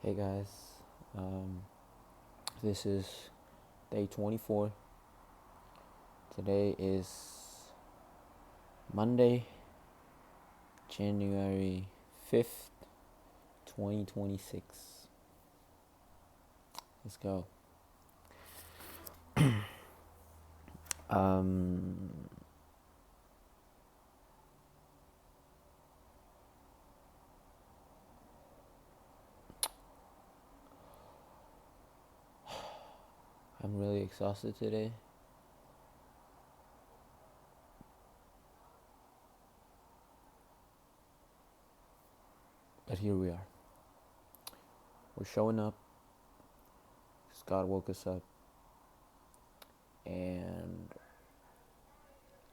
Hey guys, this is day 24. Today is Monday, January 5th, 2026. Let's go. Um, I'm really exhausted today. But here we are. We're showing up because God woke us up. And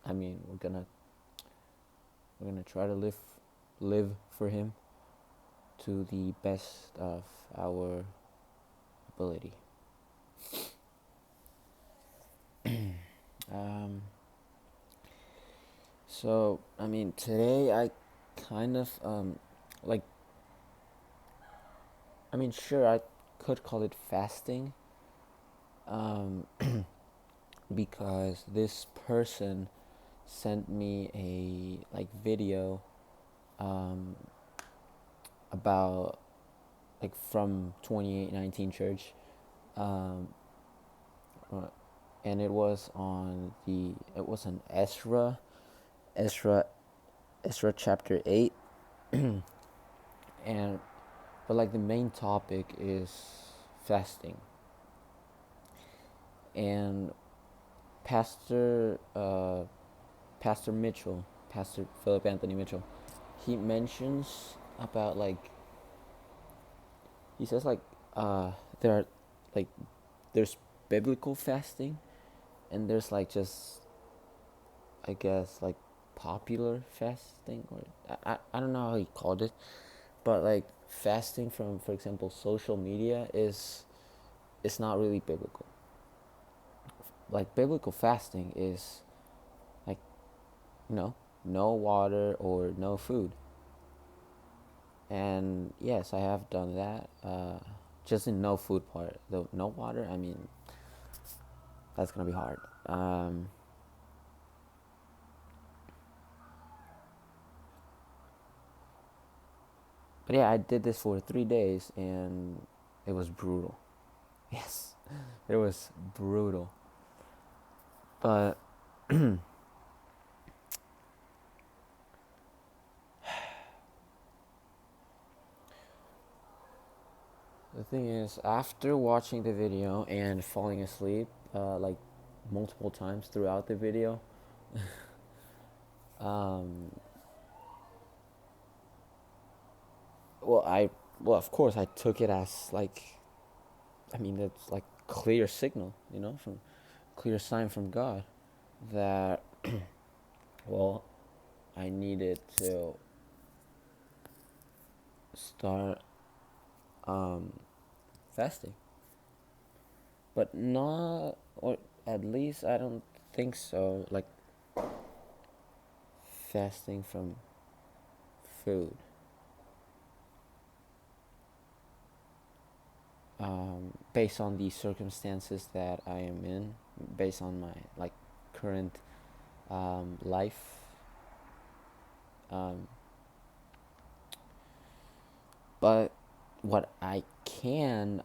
we're gonna try to live for Him to the best of our ability. Um, today I kind of like sure, I could call it fasting, um, because this person sent me a video, um, about from 2819 church, um, uh, and it was on Ezra Ezra chapter 8, and but the main topic is fasting. And Pastor Pastor Mitchell, Pastor Philip Anthony Mitchell, he mentions about he says there are like there's biblical fasting, and there's just, I guess, popular fasting, or I don't know how he called it, but fasting from, for example, social media is it's not really biblical. Biblical fasting is like no water or no food. And yes, I have done that. Just in no food part, though. No water. That's gonna be hard. But yeah, I did this for 3 days, and it was brutal. Yes, it was brutal. But the thing is, after watching the video and falling asleep, multiple times throughout the video, um, of course I took it as it's clear signal, from clear sign from God that well, I needed to start fasting, but not, or at least I don't think so. Fasting from food, based on the circumstances that I am in, based on my current life. Um, but what I can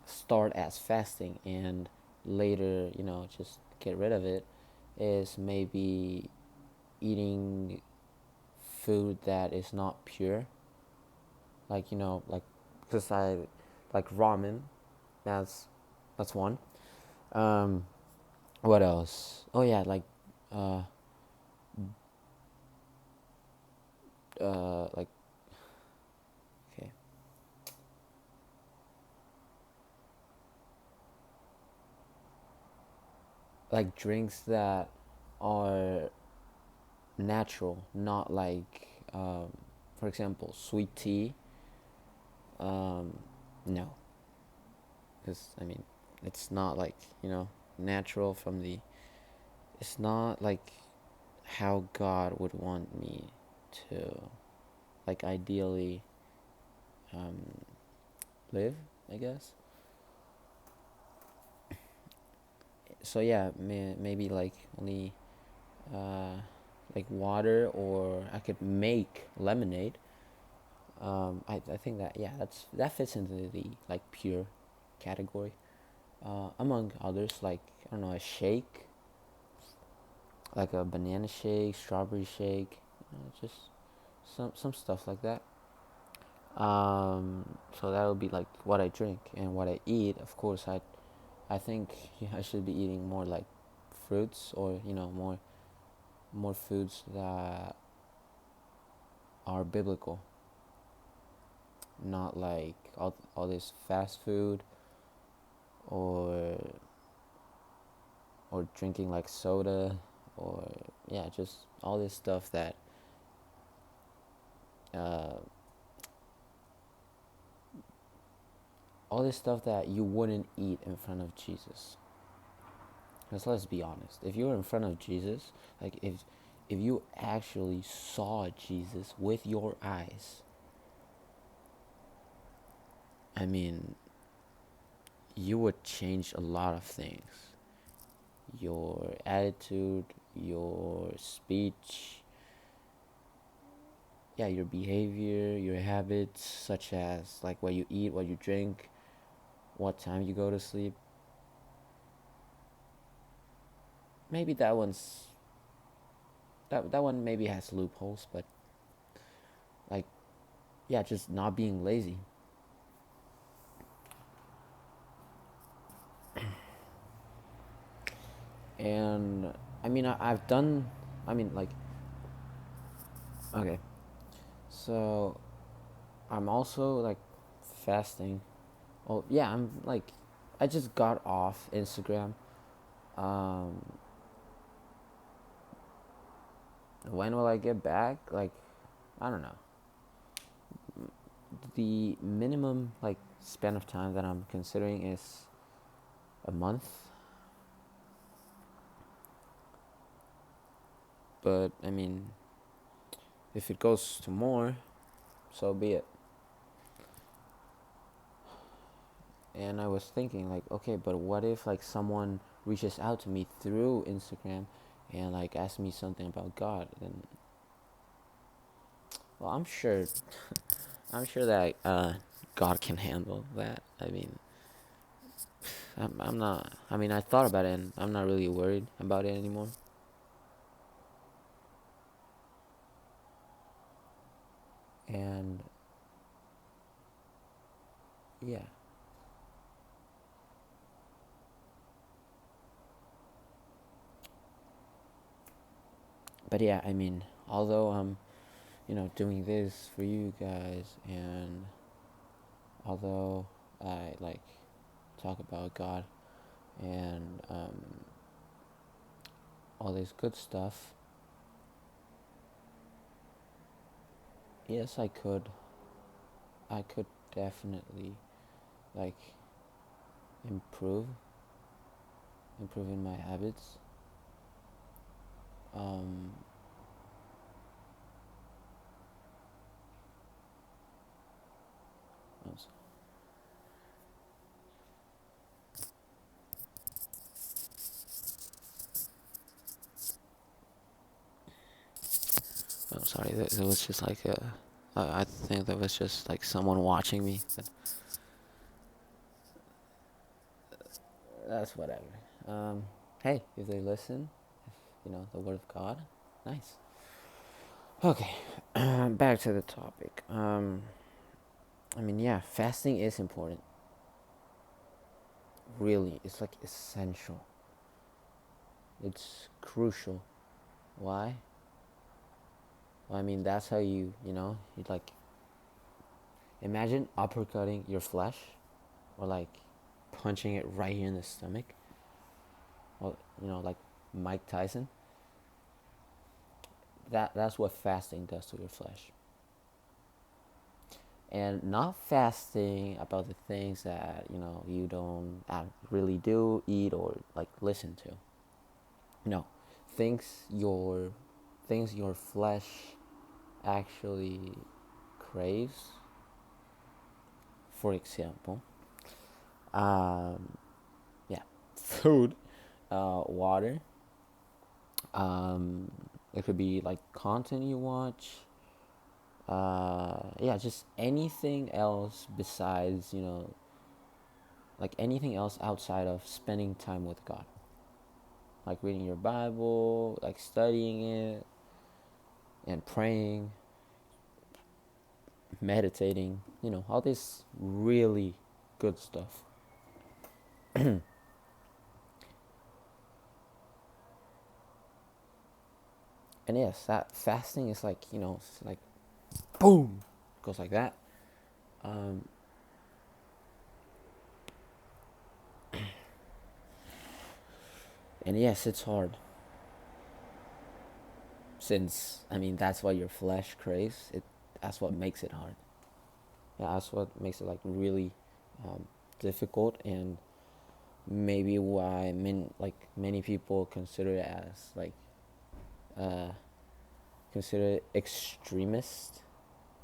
start as fasting and later, just get rid of it, is maybe eating food that is not pure. Because I like ramen. That's one. Um, what else? Oh yeah, uh, like okay, drinks that are natural, not for example, sweet tea. No, because it's not natural from the. It's not how God would want me to, ideally, um, live, I guess. So yeah, maybe like only uh, like water, or I could make lemonade. I think that, yeah, that fits into the like pure category. Among others, like, I don't know, a shake, like a banana shake, strawberry shake, just some stuff like that. So that would be like what I drink. And what I eat, of course, I think I should be eating more like fruits, or more foods that are biblical, not like all this fast food, or drinking like soda, or yeah, just all this stuff that uh, you wouldn't eat in front of Jesus. Because let's be honest, if you were in front of Jesus, like if you actually saw Jesus with your eyes, I mean, you would change a lot of things. Your attitude, your speech, yeah, your behavior, your habits, such as like what you eat, what you drink, what time you go to sleep. Maybe that one maybe has loopholes, but like, yeah, just not being lazy. And I mean, I've done. I mean, like, okay, so I'm also like fasting. Oh yeah, I'm like, I just got off Instagram. Um, when will I get back? Like, I don't know. The minimum like span of time that I'm considering is a month. But I mean, if it goes to more, so be it. And I was thinking like, okay, but what if like someone reaches out to me through Instagram and like asks me something about God? Then, well, I'm sure that God can handle that. I mean, I'm not. I mean, I thought about it, and I'm not really worried about it anymore. And yeah, but yeah, I mean, although I'm, doing this for you guys, and although I like talk about God and all this good stuff, yes, I could definitely like improve, improving my habits. Um, I'm, I'm sorry. That was just like I think that was just like someone watching me. But that's whatever. Um, hey, if they listen, the word of God, nice. Okay, back to the topic. I mean, yeah, fasting is important. Really, it's like essential. It's crucial. Why? Well, I mean, that's how you like, imagine uppercutting your flesh, or like punching it right here in the stomach. Well, like Mike Tyson. That's what fasting does to your flesh. And not fasting about the things that you don't really do, eat, or like listen to. No, things your things your flesh actually craves. for example. Um, yeah, food, water. Um, it could be like content you watch. Yeah, just anything else besides, like anything else outside of spending time with God, like reading your Bible, like studying it and praying, meditating, all this really good stuff. And yes, that fasting is like, it's like boom, goes like that. Um, and yes, it's hard since, I mean, that's what your flesh craves. That's what makes it hard. Yeah, that's what makes it like really um, difficult, and maybe why many people consider it as like uh, consider it extremist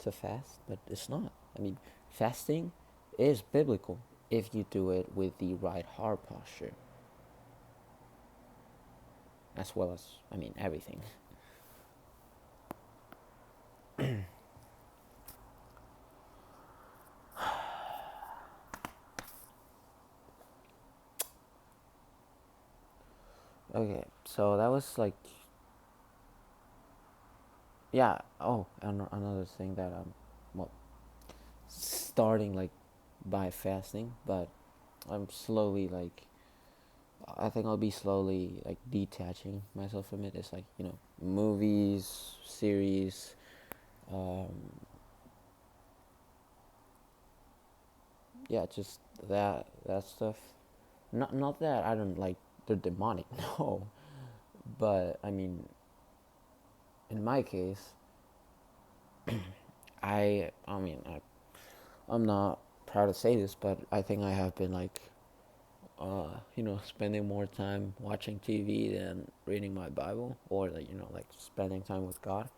to fast, but it's not. I mean, fasting is biblical if you do it with the right heart posture, as well as, I mean, everything. Okay, so that was like, yeah. Oh, another thing that well, starting like by fasting, but I'm slowly like, I think I'll be slowly like detaching myself from it. It's like, movies, series, um, yeah, just that stuff. Not that I don't like they're demonic, no, but I mean, in my case, I'm not proud to say this, but I think I have been like, spending more time watching TV than reading my Bible, or like, like spending time with God.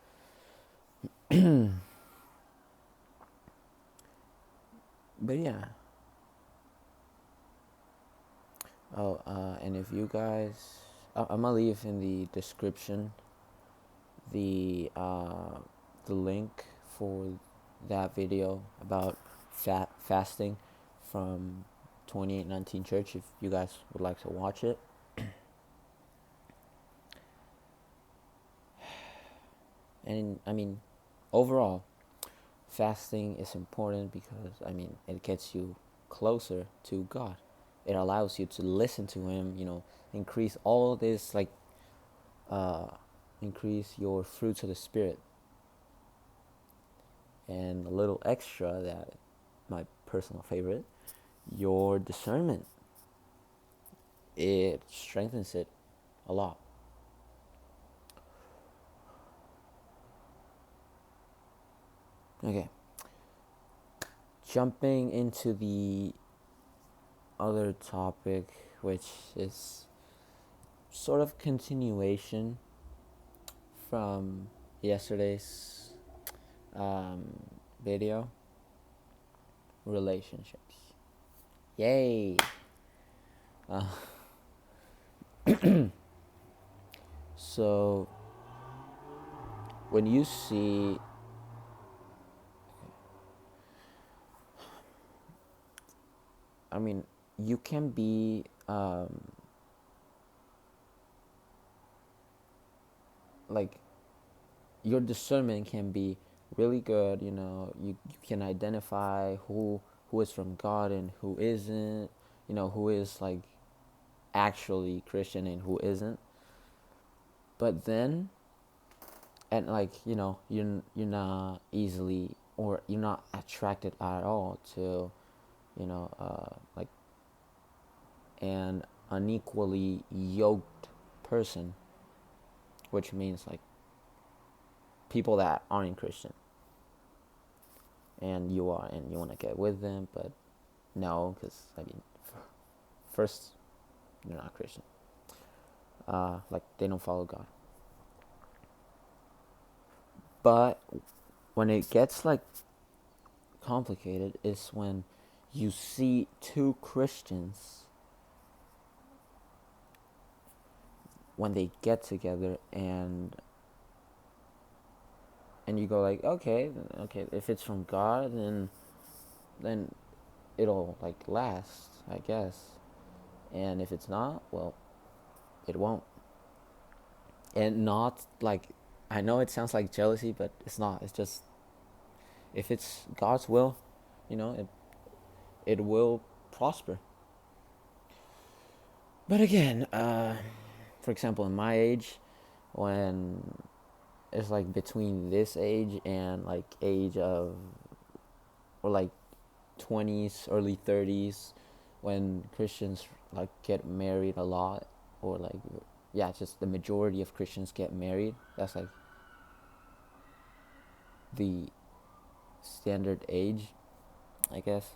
But yeah. Oh, and if you guys, I'm gonna leave in the description the uh, the link for that video about fasting from 2819 Church if you guys would like to watch it. And I mean, overall, fasting is important because, I mean, it gets you closer to God. It allows you to listen to Him. Increase all this like uh, increase your fruits of the Spirit, and a little extra that my personal favorite, your discernment. It strengthens it a lot. Okay, jumping into the other topic, which is sort of continuation from yesterday's um, video, relationships. Yay! Uh, so when you see, I mean, you can be like, your discernment can be really good. You can identify who is from God and who isn't. Who is like actually Christian and who isn't. But then, and like, you're not easily, or you're not attracted at all to, like an unequally yoked person, which means like people that aren't Christian, and you are, and you want to get with them, but no, because I mean, first, they're not Christian. Like, they don't follow God. But when it gets like complicated is when you see two Christians when they get together, and you go like, okay, if it's from God, then it'll like last, I guess. And if it's not, well, it won't. And not like, I know it sounds like jealousy, but it's not. It's just, if it's God's will, it will prosper. But again, for example, in my age, when it's like between this age and like age of, or like 20s, early 30s, when Christians like get married a lot, or like, yeah, just the majority of Christians get married. That's like the standard age, I guess.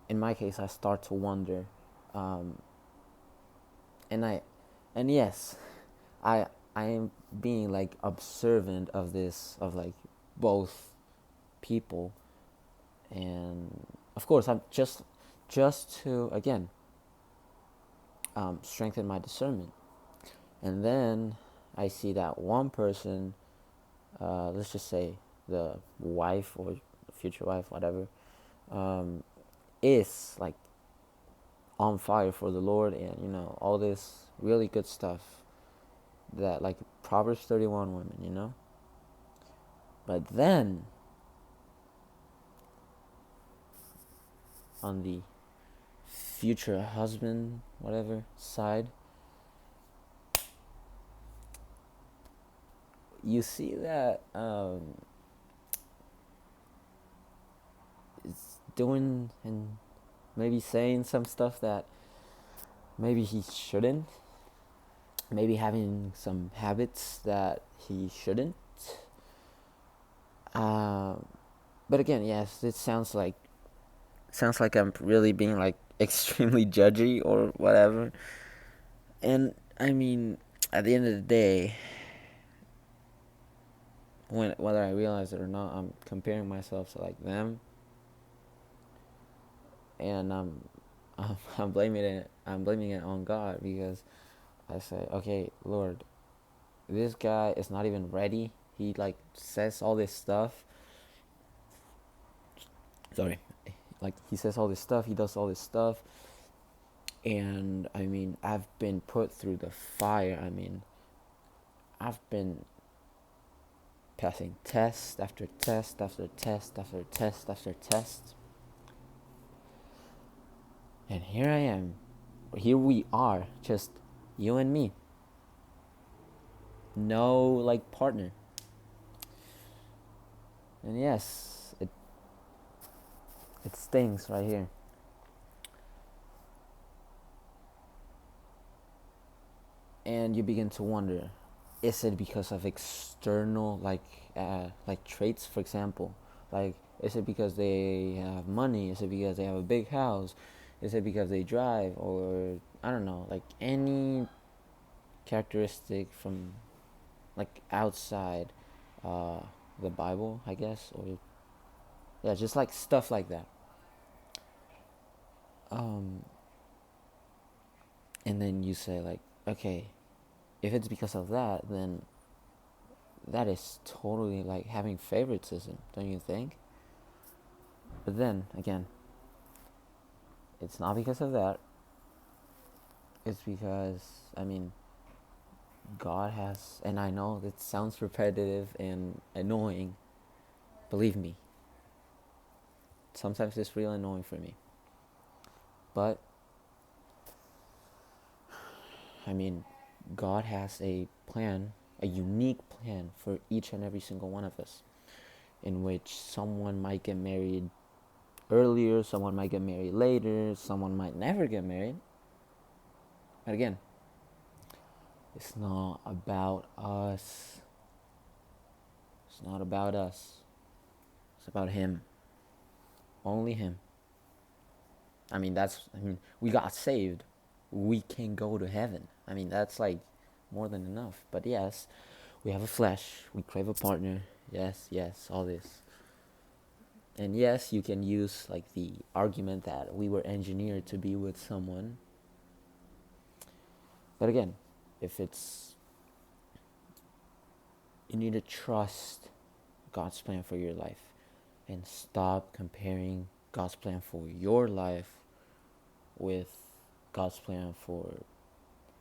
In my case, I start to wonder, um, and yes, I I am being like observant of this, of like both people, and of course I'm just to again, strengthen my discernment. And then I see that one person, let's just say the wife or future wife, whatever, um, is like on fire for the Lord, and all this really good stuff, that like Proverbs 31 women. But then on the future husband, whatever side, you see that it's doing and maybe saying some stuff that maybe he shouldn't, maybe having some habits that he shouldn't. Um, but again, yes, it sounds like I'm really being like extremely judgy or whatever. And I mean, at the end of the day, whether I realize it or not, I'm comparing myself to like them, and I'm blaming it on God, because I say, okay, Lord, this guy is not even ready. He like says all this stuff. Sorry, like he says all this stuff. He does all this stuff, and I mean, I've been put through the fire. I mean, I've been passing test after test after test after test after test, and here I am. Here we are, just you and me. No like partner. And yes, it stings right here. And you begin to wonder, is it because of external like traits, for example? Like, is it because they have money? Is it because they have a big house? Is it because they drive? Or I don't know, like any characteristic from like outside uh the Bible, I guess, or yeah, just like stuff like that. um and then you say like, okay, if it's because of that, then that is totally like having favoritism, don't you think? But then again, it's not because of that. It's because, I mean, God has, and I know that sounds repetitive and annoying. Believe me, sometimes it's real annoying for me. But I mean, God has a plan, a unique plan for each and every single one of us, in which someone might get married earlier, someone might get married later, someone might never get married. But again, it's not about us. It's not about us. It's about Him. Only Him. We got saved. We can go to heaven. I mean, that's like more than enough. But yes, We have a flesh. We crave a partner. Yes, yes, all this. And yes, you can use like the argument that we were engineered to be with someone. But again, if it's, you need to trust God's plan for your life and stop comparing God's plan for your life with God's plan for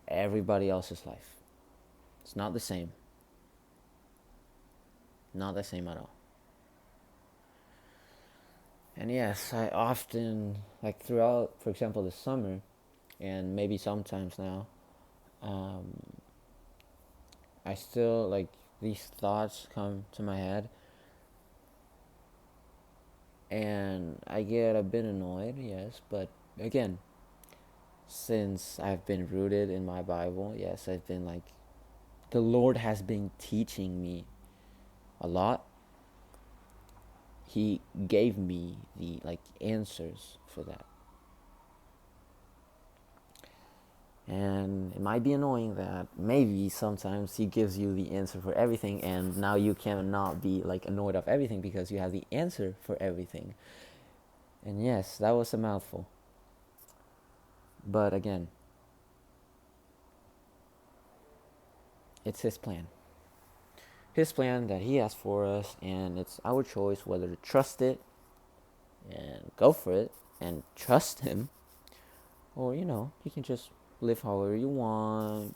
everybody else's life. It's not the same. Not the same at all. And yes, I often, like throughout, for example, the summer, and maybe sometimes now, um, I still, like, these thoughts come to my head, and I get a bit annoyed, yes, but again, since I've been rooted in my Bible, yes, I've been like, the Lord has been teaching me a lot. He gave me the like answers for that. And it might be annoying that maybe sometimes he gives you the answer for everything, and now you cannot be like annoyed of everything because you have the answer for everything. And yes, that was a mouthful. But again, it's his plan. His plan that he has for us, and it's our choice whether to trust it and go for it and trust him, or you can just live however you want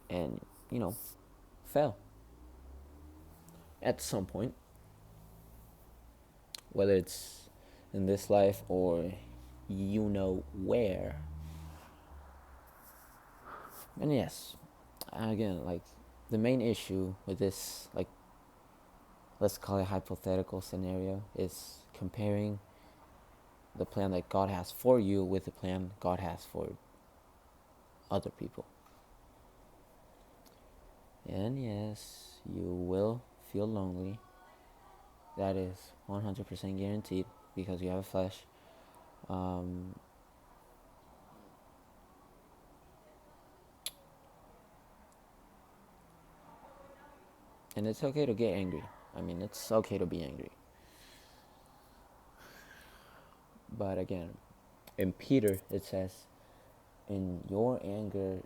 and fail at some point, whether it's in this life or where. And yes, again, like, the main issue with this, like, let's call it hypothetical scenario, is comparing the plan that God has for you with the plan God has for other people. And yes, you will feel lonely. That is 100% guaranteed because you have a flesh. Um, and it's okay to get angry. I mean, it's okay to be angry. But again, in Peter, it says, in your anger,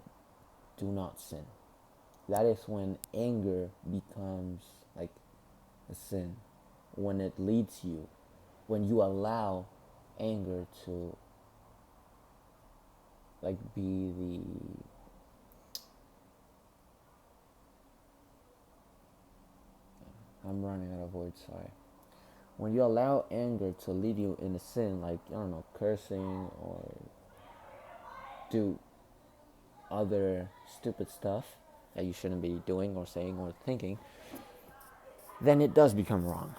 do not sin. That is when anger becomes like a sin. When it leads you, when you allow anger to like be the, I'm running out of words, sorry. When you allow anger to lead you in a sin, like, I don't know, cursing or do other stupid stuff that you shouldn't be doing or saying or thinking, then it does become wrong.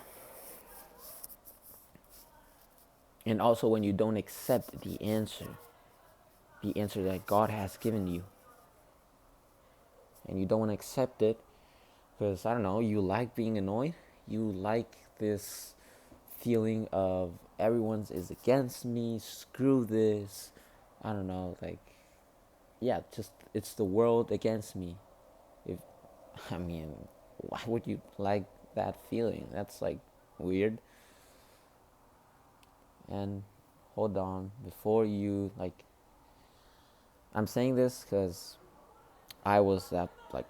And also when you don't accept the answer that God has given you, and you don't want to accept it because, I don't know, you like being annoyed, you like this feeling of everyone is against me, screw this, I don't know, like, yeah, just it's the world against me. If I mean, why would you like that feeling? That's like weird. And hold on, before you like, I'm saying this because I was that, like,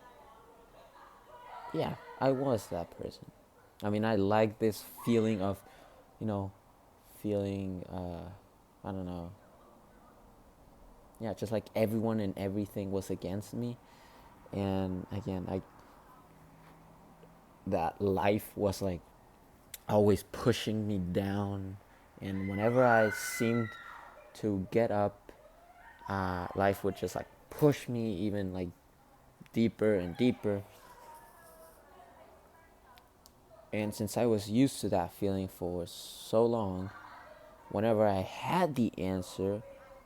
yeah, I was that person. I mean, I like this feeling of, you know, feeling, I don't know, yeah, just like everyone and everything was against me. And again, that life was like always pushing me down. And whenever I seemed to get up, life would just like push me even like deeper and deeper. And since I was used to that feeling for so long, whenever I had the answer,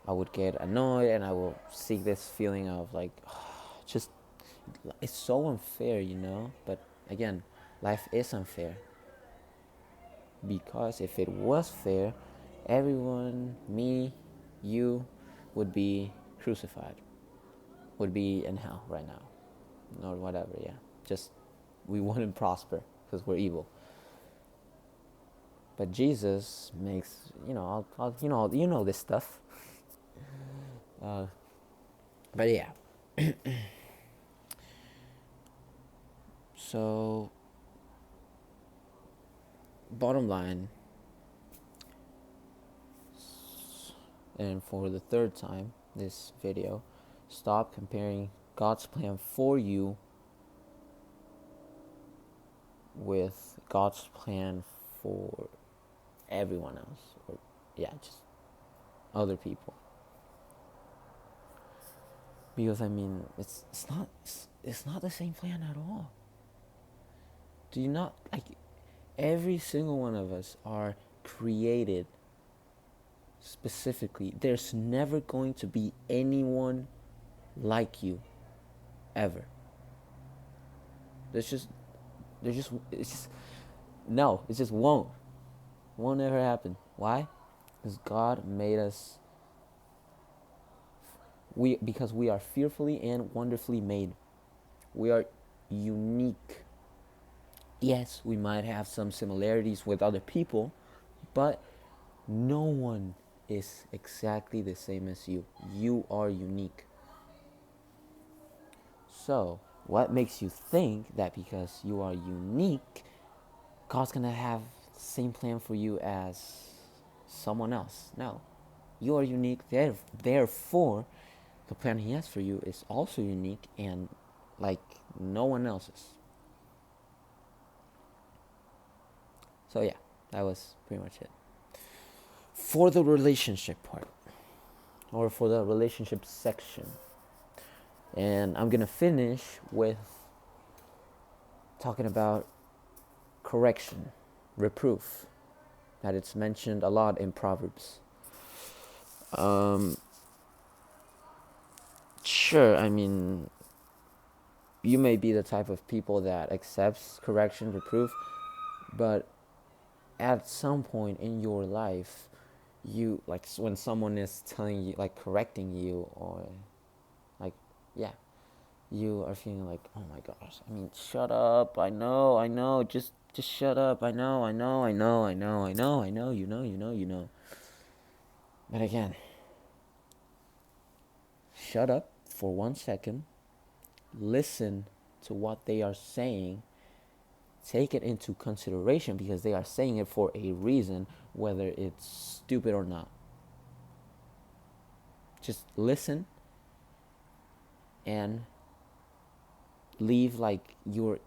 I would get annoyed and I will seek this feeling of like, just, it's so unfair. But again, life is unfair. Because if it was fair, everyone, me, you, would be crucified. would be in hell right now, or whatever. Yeah, just we wouldn't prosper because we're evil. But Jesus makes, you know this stuff. Uh, but yeah, so bottom line, and for the third time this video, stop comparing God's plan for you with God's plan for everyone else, or yeah, just other people. Because I mean, it's not the same plan at all. Do you not like? Every single one of us are created specifically. There's never going to be anyone like you, ever. There's just, it's just, no, it just won't ever happen. Why? Because God made us, because we are fearfully and wonderfully made. We are unique. Yes, we might have some similarities with other people, but no one is exactly the same as you. You are unique. So, what makes you think that because you are unique, God's gonna have the same plan for you as someone else? No. You are unique, therefore, the plan He has for you is also unique and like no one else's. So, yeah, that was pretty much it. For the relationship part, or for the relationship section, and I'm gonna finish with talking about correction, reproof, that it's mentioned a lot in Proverbs. Sure, I mean, you may be the type of people that accepts correction, reproof, but at some point in your life, you like when someone is telling you, like correcting you, or like, yeah, you are feeling like, oh my gosh, I mean, shut up, I know, just shut up, I know, you know. But again, shut up for 1 second, listen to what they are saying, take it into consideration because they are saying it for a reason, whether it's stupid or not. Just listen and leave like your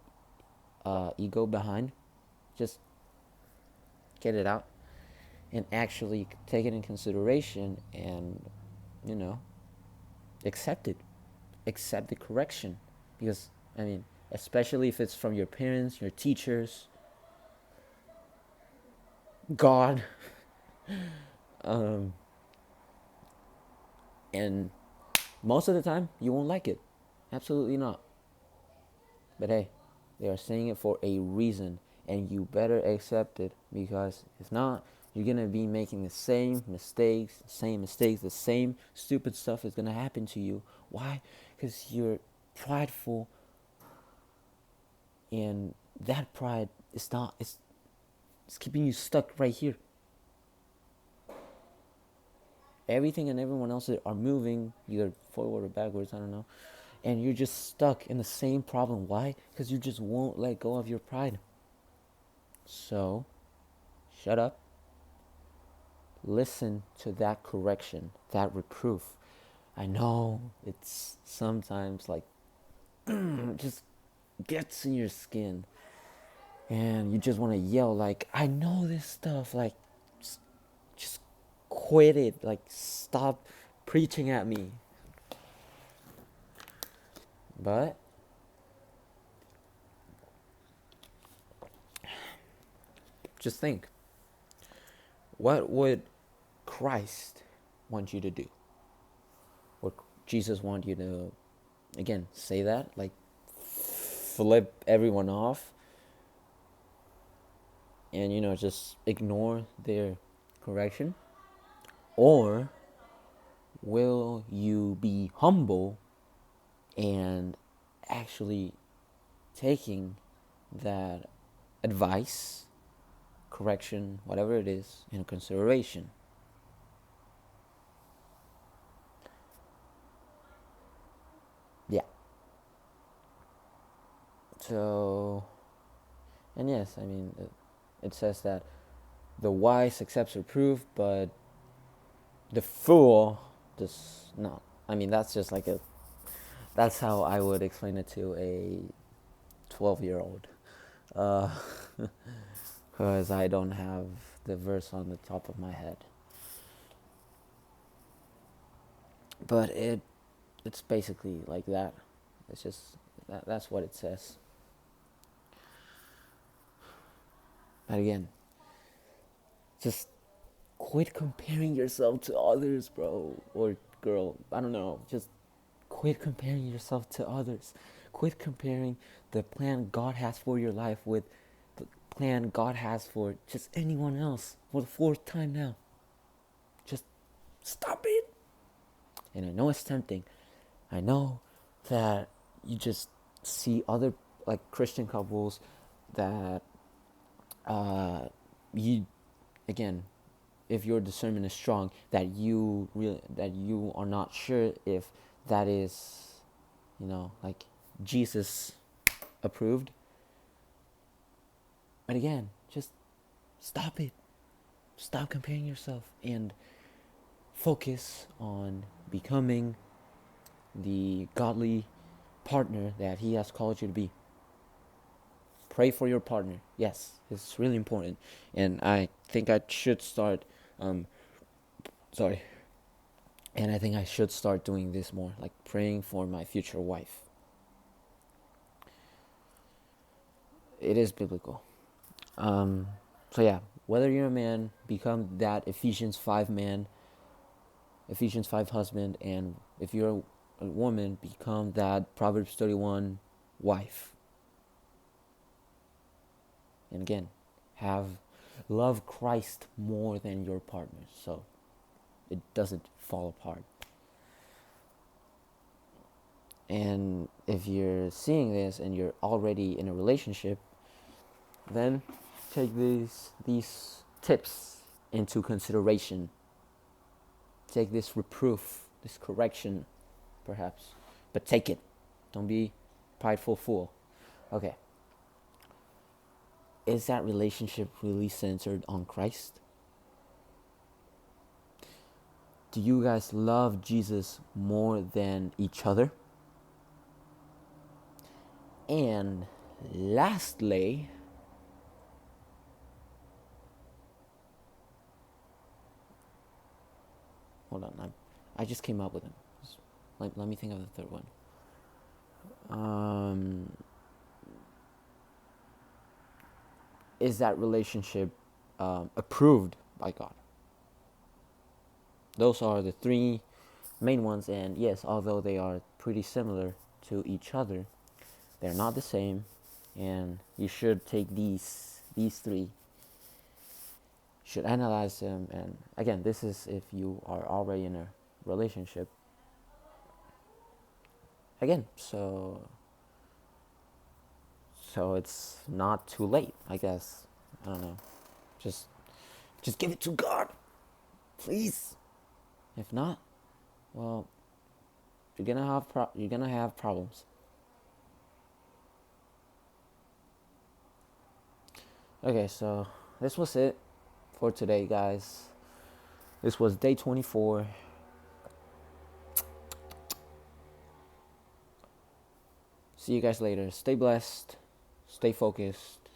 ego behind. Just get it out and actually take it in consideration and, you know, accept it. Accept the correction. Because, I mean, especially if it's from your parents, your teachers, God, and most of the time you won't like it. Absolutely not. But hey, they are saying it for a reason, and you better accept it, because if not, you're gonna be making the same mistakes, the same stupid stuff is gonna happen to you. Why? Because you're prideful, and that pride is not, it's keeping you stuck right here. Everything and everyone else are moving either forward or backwards, I don't know. And you're just stuck in the same problem. Why? Because you just won't let go of your pride. So, shut up. Listen to that correction, that reproof. I know it's sometimes like just gets in your skin, and you just want to yell like, I know this stuff, like just quit it, like stop preaching at me. But just think, what would Christ want you to do? Would Jesus want you to, again, say that, like flip everyone off and, you know, just ignore their correction? Or will you be humble and actually taking that advice, correction, whatever it is, in consideration. Yeah. So, and yes, I mean, it says that the wise accepts reproof, but the fool does not. I mean, that's just like a. That's how I would explain it to a 12-year-old. Because I don't have the verse on the top of my head. But it's basically like that. It's just that's what it says. But again, just quit comparing yourself to others, bro, or girl. I don't know. Just quit comparing yourself to others. Quit comparing the plan God has for your life with the plan God has for just anyone else for the fourth time now. Just stop it. And I know it's tempting. I know that you just see other like Christian couples that you again, if your discernment is strong, that you are not sure if that is, like Jesus approved. But again, just stop it. Stop comparing yourself and focus on becoming the godly partner that He has called you to be. Pray for your partner. Yes, it's really important. And I think I should start, sorry. And I think I should start doing this more, like praying for my future wife. It is biblical. So yeah, whether you're a man, become that Ephesians 5 man, Ephesians 5 husband, and if you're a woman, become that Proverbs 31 wife. And again, love Christ more than your partner, so it doesn't fall apart. And if you're seeing this and you're already in a relationship, then take these tips into consideration. Take this reproof, this correction, perhaps, but take it. Don't be prideful fool. Okay. Is that relationship really centered on Christ? Do you guys love Jesus more than each other? And lastly, hold on, I just came up with them. Let me think of the third one. Is that relationship approved by God? Those are the three main ones, and yes, although they are pretty similar to each other, they're not the same, and you should take these three, should analyze them. And again, this is if you are already in a relationship. Again, so it's not too late, I guess. I don't know. Just give it to God, please. If not, well, you're gonna have problems. Okay, so this was it for today, guys. This was day 24. See you guys later. Stay blessed. Stay focused.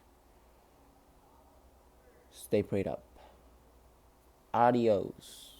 Stay prayed up. Adios.